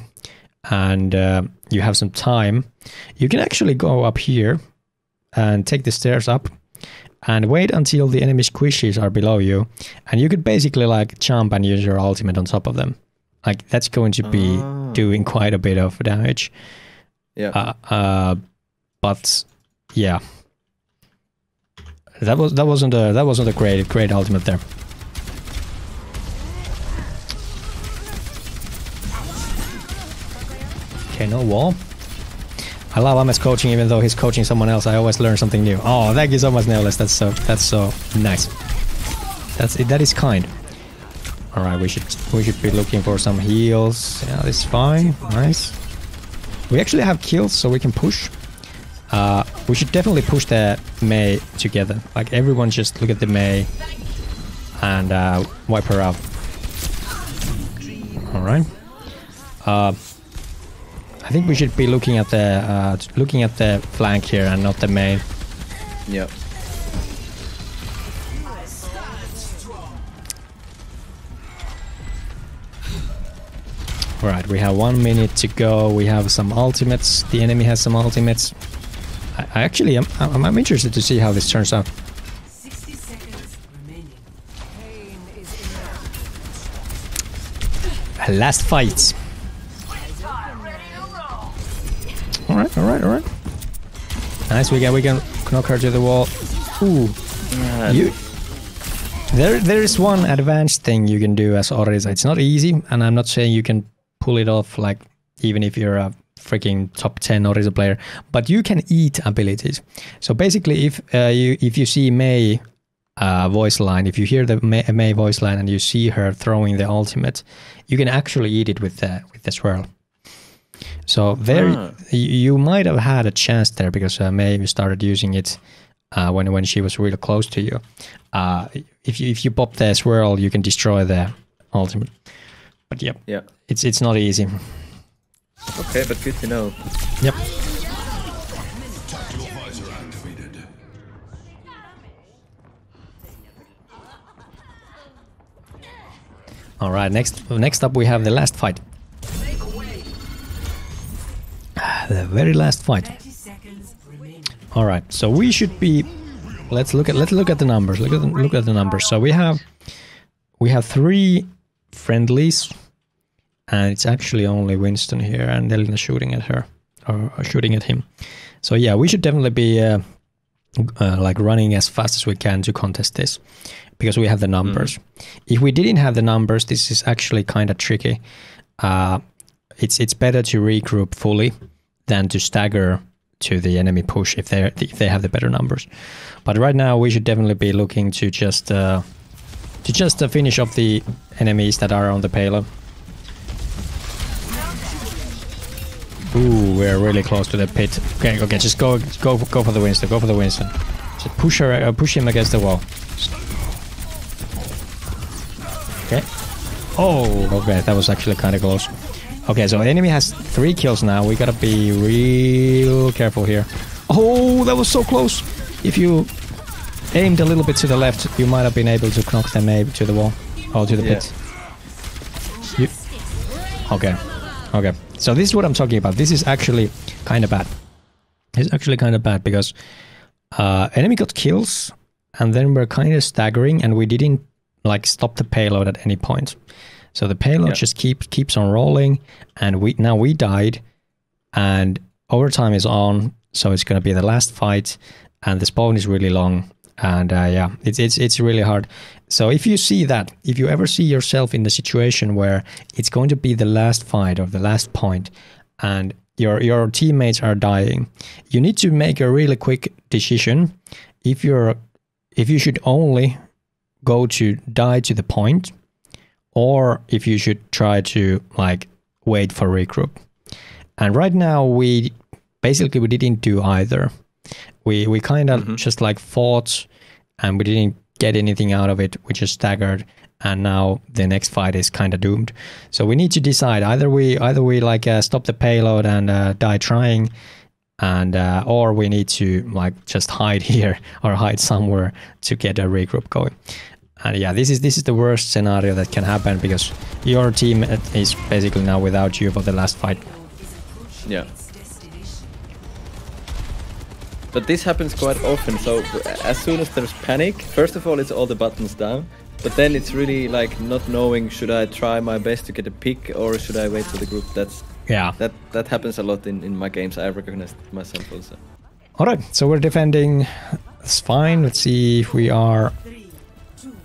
and you have some time, you can actually go up here and take the stairs up, and wait until the enemy squishies are below you, and you could basically like jump and use your ultimate on top of them. Like that's going to be doing quite a bit of damage. Yeah. But yeah, that wasn't a great ultimate there. Okay, no wall. I love Ahmet's coaching, even though he's coaching someone else. I always learn something new. Oh, thank you so much, Neolis. That's so nice. That is kind. All right, we should be looking for some heals. Yeah, this is fine. Nice. We actually have kills, so we can push. We should definitely push the Mei together. Like everyone, just look at the Mei and wipe her out. All right. I think we should be looking at the flank here and not the main. Yep. Alright, we have 1 minute to go. We have some ultimates. The enemy has some ultimates. I'm interested to see how this turns out. 60 seconds remaining. Pain is Last fight. Alright. Nice, we can knock her to the wall. Ooh. There is one advanced thing you can do as Orisa. It's not easy, and I'm not saying you can pull it off like even if you're a freaking top 10 Orisa player, but you can eat abilities. So basically, if you see Mei voice line, if you hear the Mei voice line and you see her throwing the ultimate, you can actually eat it with the swirl. So there, you might have had a chance there because Mei started using it when she was really close to you. If you pop the swirl, you can destroy the ultimate. But yeah, it's not easy. Okay, but good to know. Yep. All right, next up we have the last fight. The very last fight. All right, so we should be. Let's look at the numbers. Look at the numbers. So we have 3 friendlies, and it's actually only Winston here, and Elena shooting at her or shooting at him. So yeah, we should definitely be like running as fast as we can to contest this, because we have the numbers. If we didn't have the numbers, this is actually kind of tricky. It's better to regroup fully than to stagger to the enemy push if they have the better numbers. But right now we should definitely be looking to just finish off the enemies that are on the payload. Ooh, we're really close to the pit. Okay, just go for the Winston. Go for the Winston. Just push him against the wall. Okay. Oh, okay, that was actually kind of close. Okay, so the enemy has 3 kills now. We gotta be real careful here. Oh, that was so close. If you aimed a little bit to the left, you might have been able to knock them maybe to the wall. Oh, to the pit. Okay. So this is what I'm talking about. This is actually kind of bad. It's actually kind of bad because enemy got kills, and then we're kind of staggering, and we didn't like stop the payload at any point. So the payload just keeps on rolling, and we died, and overtime is on, so it's gonna be the last fight, and the spawn is really long, and yeah, it's really hard. So if you ever see yourself in the situation where it's going to be the last fight or the last point, and your teammates are dying, you need to make a really quick decision. If you should only go to die to the point, or if you should try to like wait for regroup. And right now we didn't do either. We kind of just like fought, and we didn't get anything out of it. We just staggered, and now the next fight is kind of doomed. So we need to decide either we like stop the payload and die trying, and or we need to like just hide here or hide somewhere to get a regroup going. And yeah, this is the worst scenario that can happen, because your team is basically now without you for the last fight. Yeah. But this happens quite often, so as soon as there's panic, first of all it's all the buttons down, but then it's really like not knowing, should I try my best to get a pick or should I wait for the group? That happens a lot in my games. I recognize it myself also. Alright, so we're defending. It's fine. Let's see if we are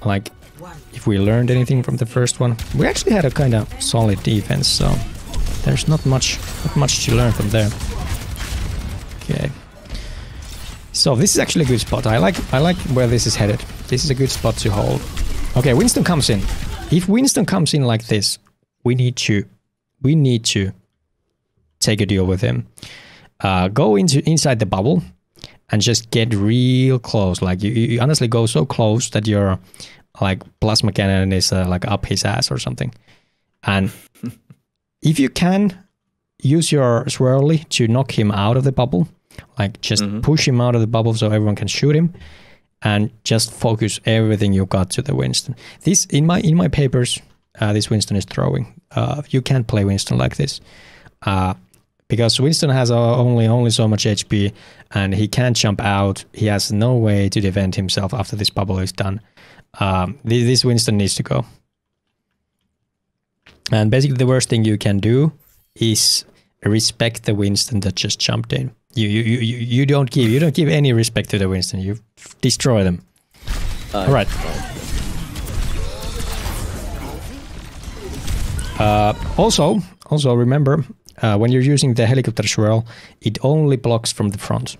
like, if we learned anything from the first one. We actually had a kind of solid defense, so there's not much to learn from there. Okay. So this is actually a good spot. I like where this is headed. This is a good spot to hold. Okay, Winston comes in. If Winston comes in like this, we need to take a deal with him. Go inside the bubble and just get real close. Like you honestly go so close that your like plasma cannon is like up his ass or something. And if you can, use your swirly to knock him out of the bubble. Like just push him out of the bubble so everyone can shoot him, and just focus everything you got to the Winston. This in my papers, this Winston is throwing. You can't play Winston like this, because Winston has only so much HP, and he can't jump out. He has no way to defend himself after this bubble is done. This Winston needs to go. And basically, the worst thing you can do is respect the Winston that just jumped in. You don't give any respect to the Winston. You destroy them. All right. Also remember, when you're using the helicopter swirl, it only blocks from the front.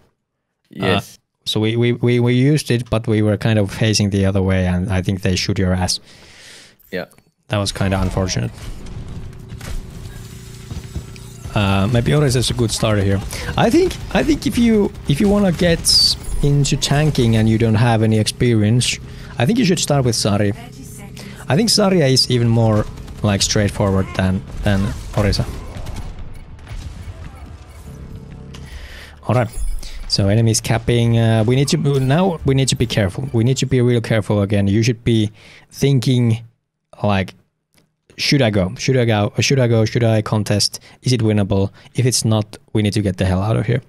Yes. So we used it, but we were kind of facing the other way, and I think they shoot your ass. Yeah. That was kind of unfortunate. Maybe Orisa is a good starter here. I think if you want to get into tanking and you don't have any experience, I think you should start with Sari. I think Zarya is even more like straightforward than Orisa. Alright, so enemies capping. We need to be careful. We need to be real careful again. You should be thinking like, should I go? Should I go? Or should I go? Should I contest? Is it winnable? If it's not, we need to get the hell out of here.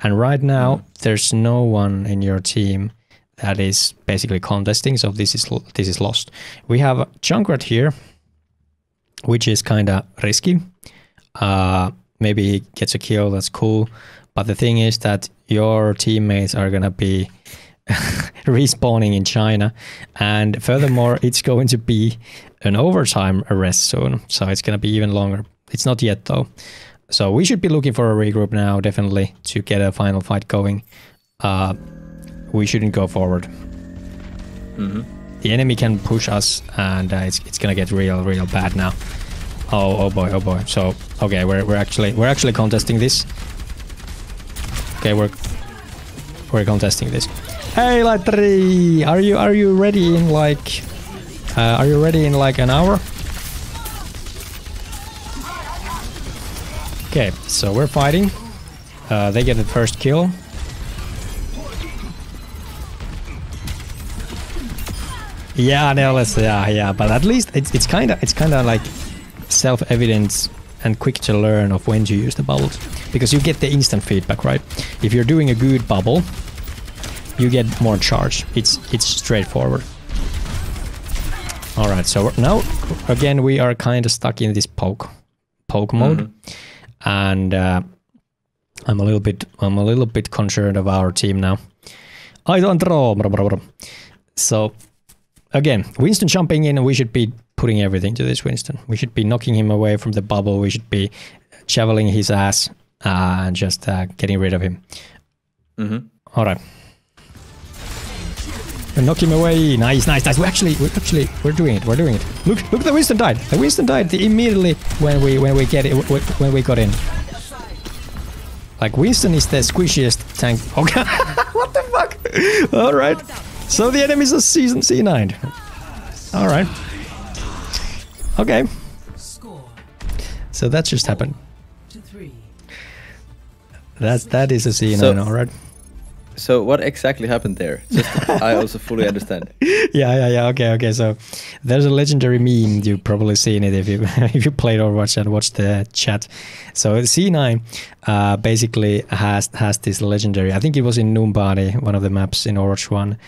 And right now, there's no one in your team that is basically contesting, so this is lost. We have Junkrat here, which is kind of risky. Maybe he gets a kill, that's cool. But the thing is that your teammates are gonna be respawning in China, and furthermore, it's going to be an overtime arrest soon, so it's gonna be even longer. It's not yet though. So we should be looking for a regroup now, definitely, to get a final fight going. We shouldn't go forward. The enemy can push us, and it's gonna get real bad now. Oh boy. So okay, we're actually contesting this. Okay, we're contesting this. Hey, Light3, are you ready in like an hour? Okay, so we're fighting. They get the first kill. Yeah, yeah, but at least it's kind of like self-evident and quick to learn of when to use the bubbles, because you get the instant feedback, right? If you're doing a good bubble, you get more charge. It's straightforward. All right, so now again we are kind of stuck in this poke mode, and I'm a little bit concerned of our team now. I don't know. So again, Winston jumping in, and we should be putting everything to this Winston. We should be knocking him away from the bubble. We should be javeling his ass and just getting rid of him. All right. Knock him away. Nice. We're doing it. Look, the Winston died. The Winston died immediately when we got in. Like, Winston is the squishiest tank. Okay. What the fuck? All right. So the enemies are season C9. All right. Okay. So that just happened. That is a C9, all right. So what exactly happened there? Just I also fully understand. Yeah. Okay. So there's a legendary meme. You've probably seen it if you if you played Overwatch and watched the chat. So C9 basically has this legendary. I think it was in Numbani, one of the maps in Overwatch 1.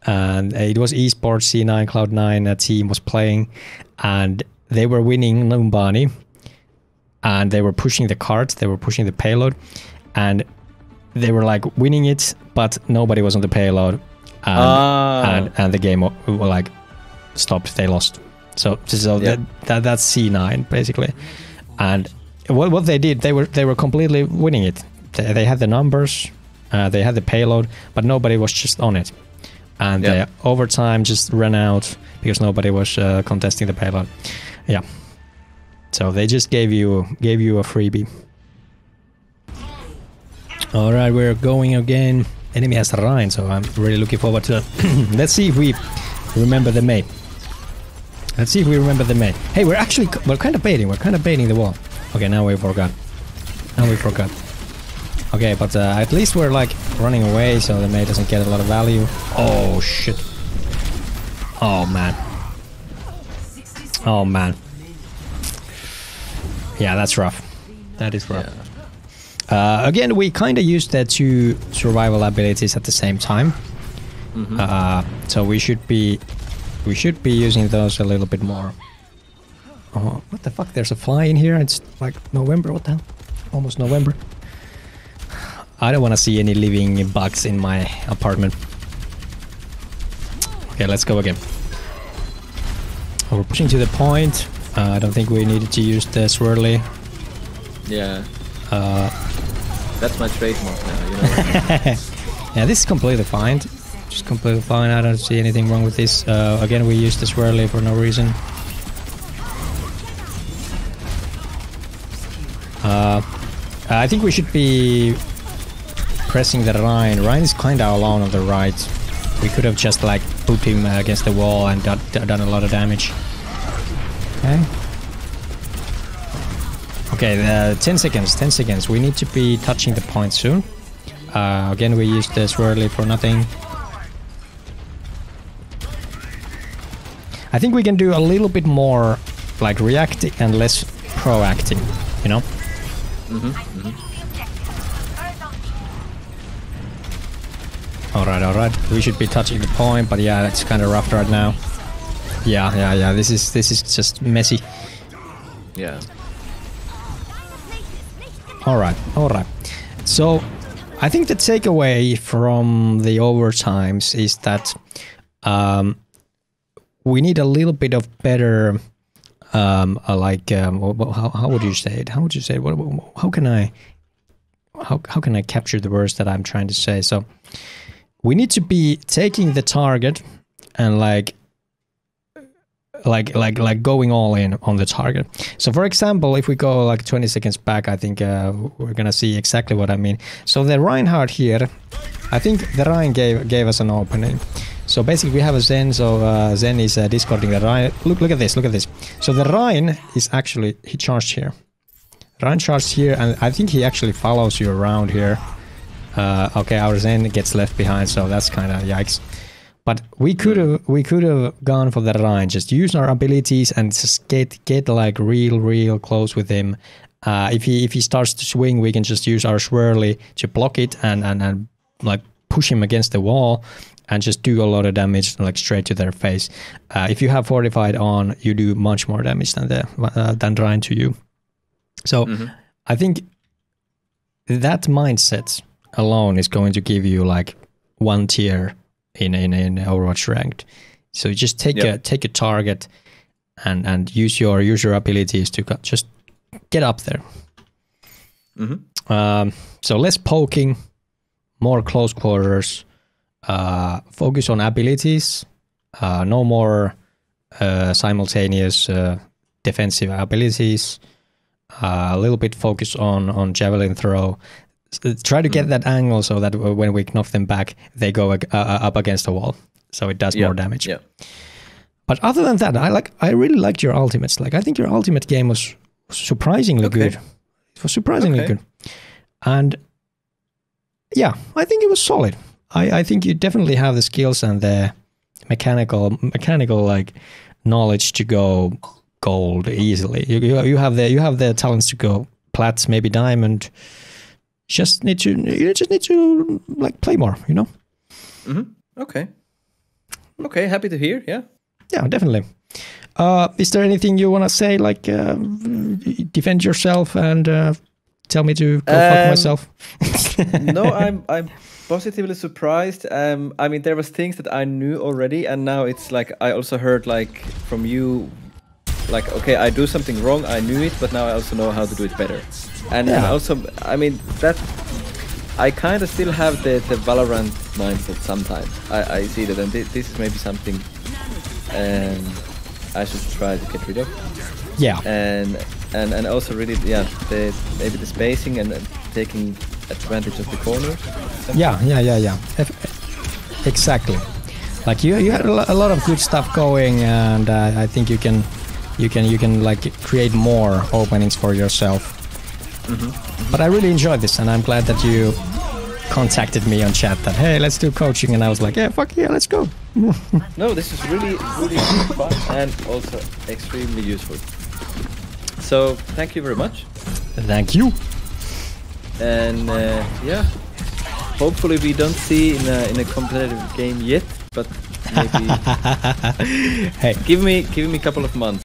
And it was esports. C9 Cloud9 team was playing, and they were winning Numbani, and they were pushing the carts, they were pushing the payload, and they were like winning it, but nobody was on the payload, and the game like stopped. They lost. So that's C9 basically. And what they did, they were completely winning it. They had the numbers, they had the payload, but nobody was just on it. And the overtime just ran out because nobody was contesting the payload. Yeah. So they just gave you a freebie. All right, we're going again. Enemy has Rhine, so I'm really looking forward to that. Let's see if we remember the mate. Hey, we're kind of baiting. We're kind of baiting the wall. Okay, now we forgot. Okay, but at least we're like running away, so the mate doesn't get a lot of value. Oh shit. Oh man. Yeah, that's rough. That is rough. Yeah. Again, we kind of used the two survival abilities at the same time. So we should be using those a little bit more. Oh, what the fuck? There's a fly in here. It's like November. What the hell? Almost November. I don't want to see any living bugs in my apartment. Okay, let's go again. We're pushing to the point. I don't think we needed to use the swirly. Yeah. That's my trademark now, you know. Yeah, this is completely fine. Just completely fine. I don't see anything wrong with this. Again, we use the swirly for no reason. I think we should be pressing the Rhine. Rhine is kinda alone on the right. We could have just like put him against the wall and done a lot of damage. Okay. Okay, 10 seconds, 10 seconds. We need to be touching the point soon. Again, we use the swirly for nothing. I think we can do a little bit more like reacting and less proacting, you know? Alright. We should be touching the point, but yeah, it's kind of rough right now. Yeah. This is just messy. Yeah. Alright. So, I think the takeaway from the overtimes is that we need a little bit of better, how would you say it? How would you say it? How can I capture the words that I'm trying to say? So, we need to be taking the target and like going all in on the target. So for example, if we go like 20 seconds back, I think we're gonna see exactly what I mean. So the Reinhardt here, I think the Rhine gave us an opening. So basically we have a Zen, so Zen is discarding the Rhine. Look at this. So the Rhine is actually, he charged here. Rhine charged here, and I think he actually follows you around here. Okay, our Zen gets left behind, so that's kind of yikes. But we could have gone for the Rhine, just use our abilities and just get like real close with him. If he starts to swing, we can just use our swirly to block it and like push him against the wall and just do a lot of damage like straight to their face. If you have fortified on, you do much more damage than Rhine to you. So I think that mindset alone is going to give you like one tier in Overwatch ranked. So you just take a target and use your abilities to just get up there. So less poking, more close quarters, focus on abilities, no more simultaneous defensive abilities, a little bit focus on javelin throw. Try to get that angle so that when we knock them back, they go up against the wall, so it does more damage. Yeah. But other than that, I really liked your ultimates. Like I think your ultimate game was surprisingly good. It was surprisingly good, and yeah, I think it was solid. I think you definitely have the skills and the mechanical like knowledge to go gold easily. You have the talents to go plat, maybe diamond. You just need to like play more, you know. Okay, happy to hear. Yeah, definitely. Is there anything you want to say, like defend yourself and tell me to go fuck myself? No, I'm positively surprised. I mean, there was things that I knew already, and now it's like I also heard like from you, like okay, I do something wrong, I knew it, but now I also know how to do it better. And also, I mean, that I kind of still have the Valorant mindset sometimes. I see that, and this is maybe something I should try to get rid of. Yeah. And also really, maybe the spacing and taking advantage of the corners. Yeah. Exactly. Like you had a lot of good stuff going, and I think you can like create more openings for yourself. But I really enjoyed this, and I'm glad that you contacted me on chat that hey, let's do coaching, and I was like, yeah, fuck yeah, let's go. No, this is really fun and also extremely useful. So thank you very much. Thank you. And hopefully we don't see in a competitive game yet, but maybe. Hey, give me a couple of months.